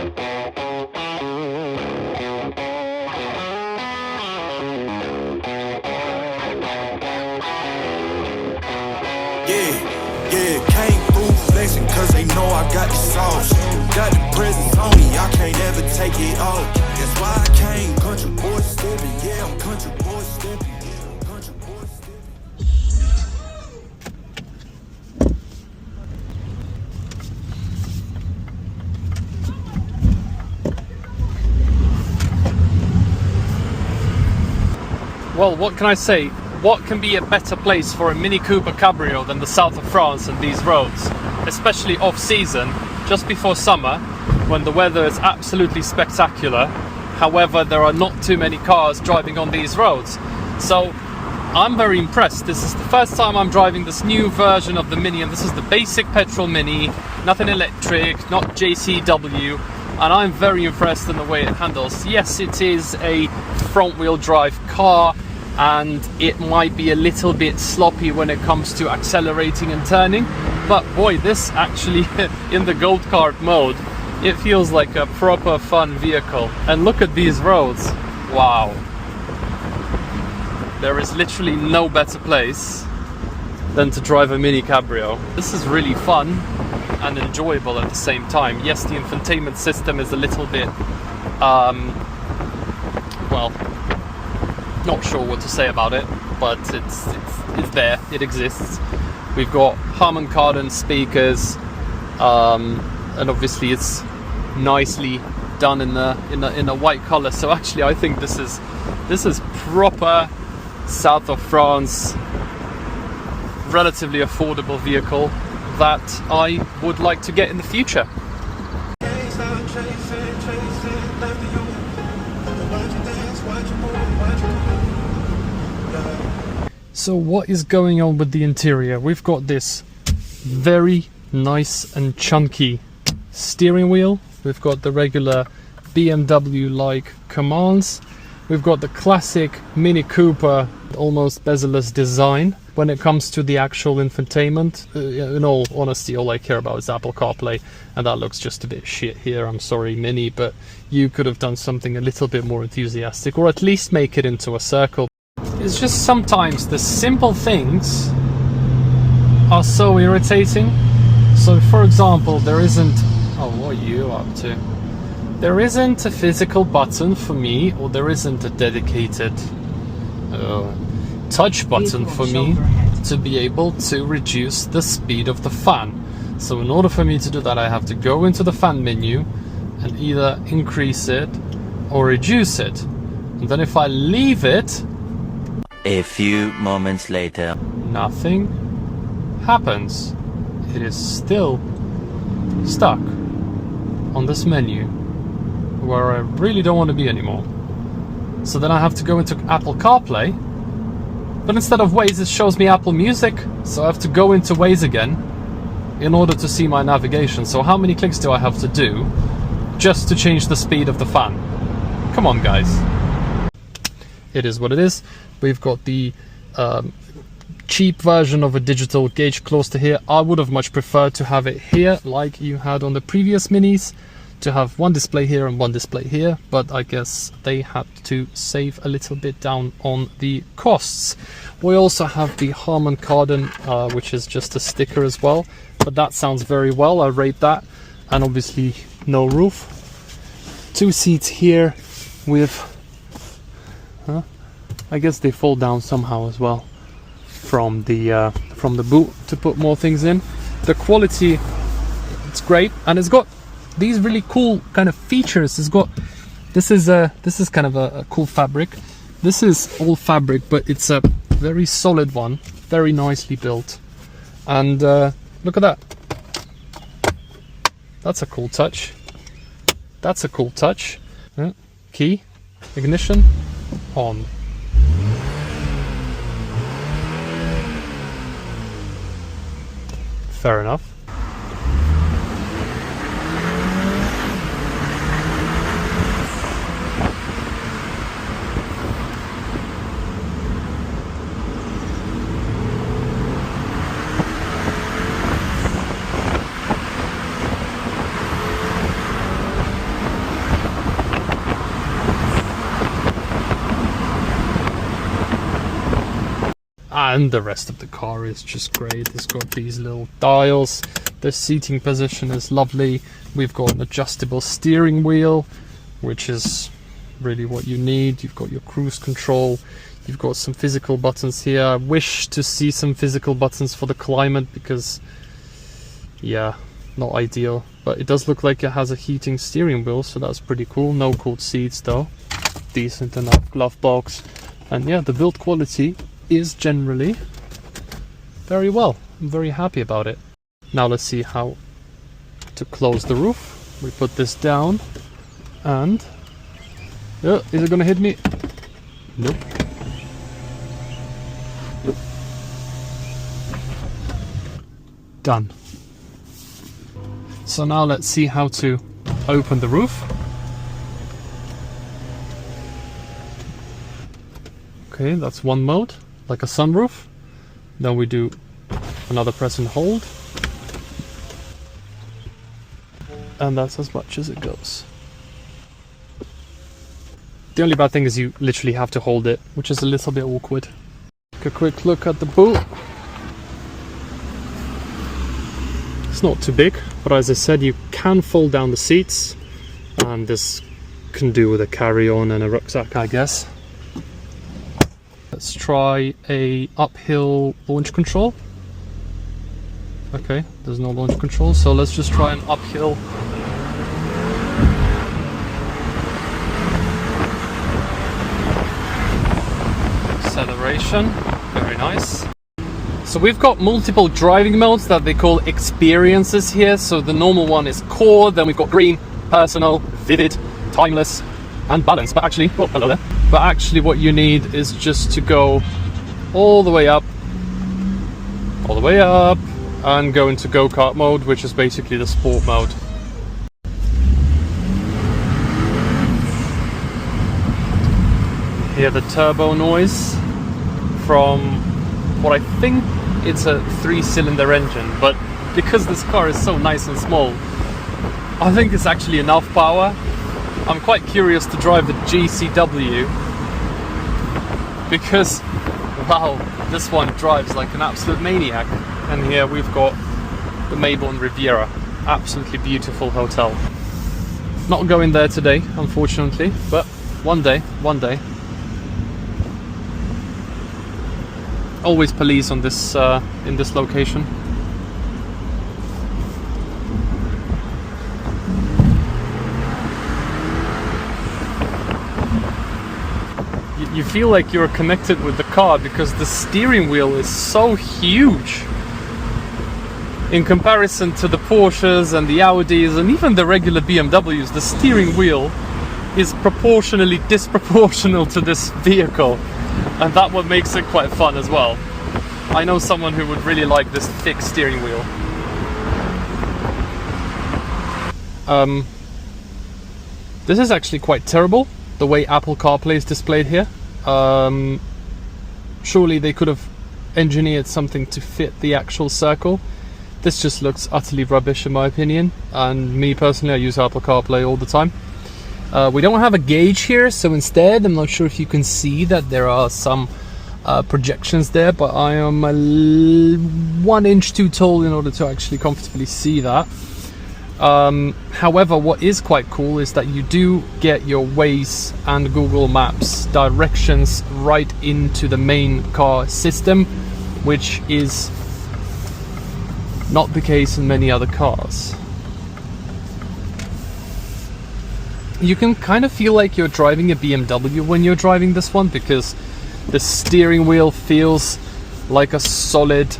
Yeah, came through flexing cause they know I got the sauce. Got the presence on me, I can't ever take it off. That's why I came country boy stepping, yeah, I'm country boy stepping. Well, what can I say? What can be a better place for a Mini Cooper Cabrio than the south of France and these roads? Especially off-season, just before summer, when the weather is absolutely spectacular. However, there are not too many cars driving on these roads. So, I'm very impressed. This is the first time I'm driving this new version of the Mini, and this is the basic petrol Mini, nothing electric, not JCW. And I'm very impressed in the way it handles. Yes, it is a front-wheel drive car, and it might be a little bit sloppy when it comes to accelerating and turning, but boy, this actually in the go-kart mode, it feels like a proper fun vehicle. And look at these roads. Wow, there is literally no better place than to drive a Mini Cabrio. This is really fun and enjoyable at the same time. Yes, the infotainment system is a little bit well, not sure what to say about it, but it's there, it exists. We've got Harman Kardon speakers, and obviously it's nicely done in a white color. So actually, I think this is proper south of France, relatively affordable vehicle that I would like to get in the future. So what is going on with the interior? We've got this very nice and chunky steering wheel. We've got the regular BMW-like commands. We've got the classic Mini Cooper, almost bezel-less design. When it comes to the actual infotainment, in all honesty, all I care about is Apple CarPlay, and that looks just a bit shit here. I'm sorry, Mini, but you could have done something a little bit more enthusiastic, or at least make it into a circle. It's just sometimes the simple things are so irritating. So, for example, there isn't... Oh, what are you up to? There isn't a physical button for me, or there isn't a dedicated touch button for me to be able to reduce the speed of the fan. So in order for me to do that, I have to go into the fan menu and either increase it or reduce it. And then if I leave it, a few moments later, nothing happens. It is still stuck on this menu where I really don't want to be anymore. So then I have to go into Apple CarPlay, but instead of Waze it shows me Apple Music, so I have to go into Waze again in order to see my navigation. So how many clicks do I have to do just to change the speed of the fan? Come on, guys. It is what it is. We've got the cheap version of a digital gauge close to here. I would have much preferred to have it here like you had on the previous Minis, to have one display here and one display here, but I guess they had to save a little bit down on the costs. We also have the Harman Kardon, which is just a sticker as well, but that sounds very well, I rate that. And obviously no roof. 2 seats here with I guess they fall down somehow as well from the boot to put more things in. The quality, it's great, and it's got these really cool kind of features. It's got this is kind of a cool fabric. This is all fabric, but it's a very solid one, very nicely built. And look at that. That's a cool touch. That's a cool touch. Key, ignition, on. Fair enough. And the rest of the car is just great. It's got these little dials. The seating position is lovely. We've got an adjustable steering wheel, which is really what you need. You've got your cruise control. You've got some physical buttons here. I wish to see some physical buttons for the climate because, yeah, not ideal. But it does look like it has a heating steering wheel, so that's pretty cool. No cooled seats though. Decent enough glove box. And yeah, the build quality is generally very well. I'm very happy about it. Now let's see how to close the roof. We put this down and is it gonna hit me? Nope. Done. So now let's see how to open the roof. Okay, that's one mode, like a sunroof. Then we do another press and hold. And that's as much as it goes. The only bad thing is you literally have to hold it, which is a little bit awkward. Take a quick look at the boot. It's not too big, but as I said, you can fold down the seats. And this can do with a carry-on and a rucksack, I guess. Let's try a uphill launch control. Okay, there's no launch control, so let's just try an uphill. Acceleration, very nice. So we've got multiple driving modes that they call experiences here. So the normal one is core, then we've got green, personal, vivid, timeless, and balance. But actually, oh, hello there. But actually what you need is just to go all the way up, and go into go-kart mode, which is basically the sport mode. Hear the turbo noise from what I think it's a 3-cylinder engine, but because this car is so nice and small, I think it's actually enough power. I'm quite curious to drive the GCW because, wow, this one drives like an absolute maniac. And here we've got the French Riviera, absolutely beautiful hotel. Not going there today, unfortunately, but one day. Always police on this in this location. You feel like you're connected with the car because the steering wheel is so huge in comparison to the Porsches and the Audis and even the regular BMWs. The steering wheel is proportionally disproportional to this vehicle, and that what makes it quite fun as well. I know someone who would really like this thick steering wheel. This is actually quite terrible, the way Apple CarPlay is displayed here. Surely they could have engineered something to fit the actual circle. This just looks utterly rubbish in my opinion, and me personally, I use Apple CarPlay all the time. We don't have a gauge here, so instead, I'm not sure if you can see that there are some projections there, but I am 1 inch too tall in order to actually comfortably see that. However, what is quite cool is that you do get your Waze and Google Maps directions right into the main car system, which is not the case in many other cars. You can kind of feel like you're driving a BMW when you're driving this one, because the steering wheel feels like a solid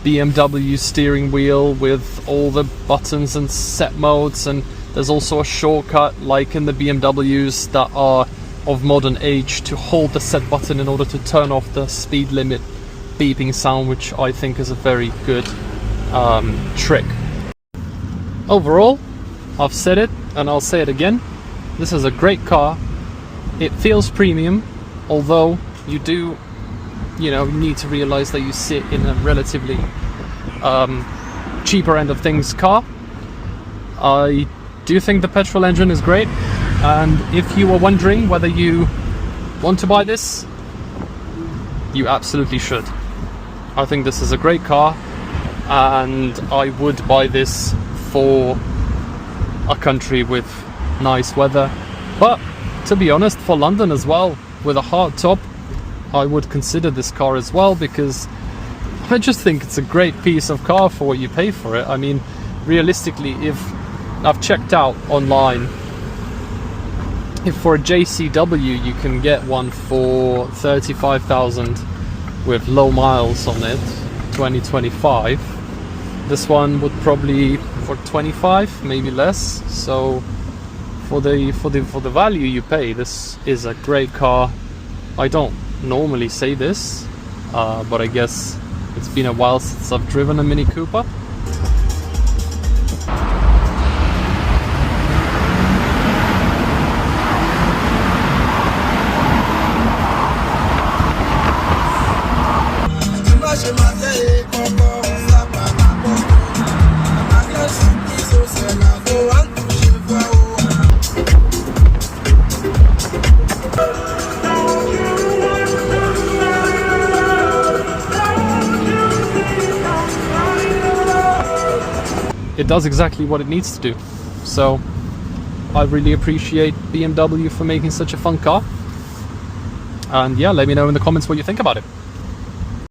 BMW steering wheel with all the buttons and set modes, and there's also a shortcut like in the BMWs that are of modern age to hold the set button in order to turn off the speed limit beeping sound, which I think is a very good trick. Overall, I've said it and I'll say it again, this is a great car. It feels premium, although you do, you need to realize that you sit in a relatively cheaper end of things car. I do think the petrol engine is great, and if you were wondering whether you want to buy this, you absolutely should. I think this is a great car, and I would buy this for a country with nice weather. But to be honest, for London as well, with a hard top, I would consider this car as well, because I just think it's a great piece of car for what you pay for it. I mean, realistically, if I've checked out online, if for a JCW you can get one for 35,000 with low miles on it, 2025, this one would probably for 25, maybe less. So for the value you pay, this is a great car. I don't normally say this, but I guess it's been a while since I've driven a Mini Cooper. It does exactly what it needs to do. So I really appreciate BMW for making such a fun car. And yeah, let me know in the comments what you think about it.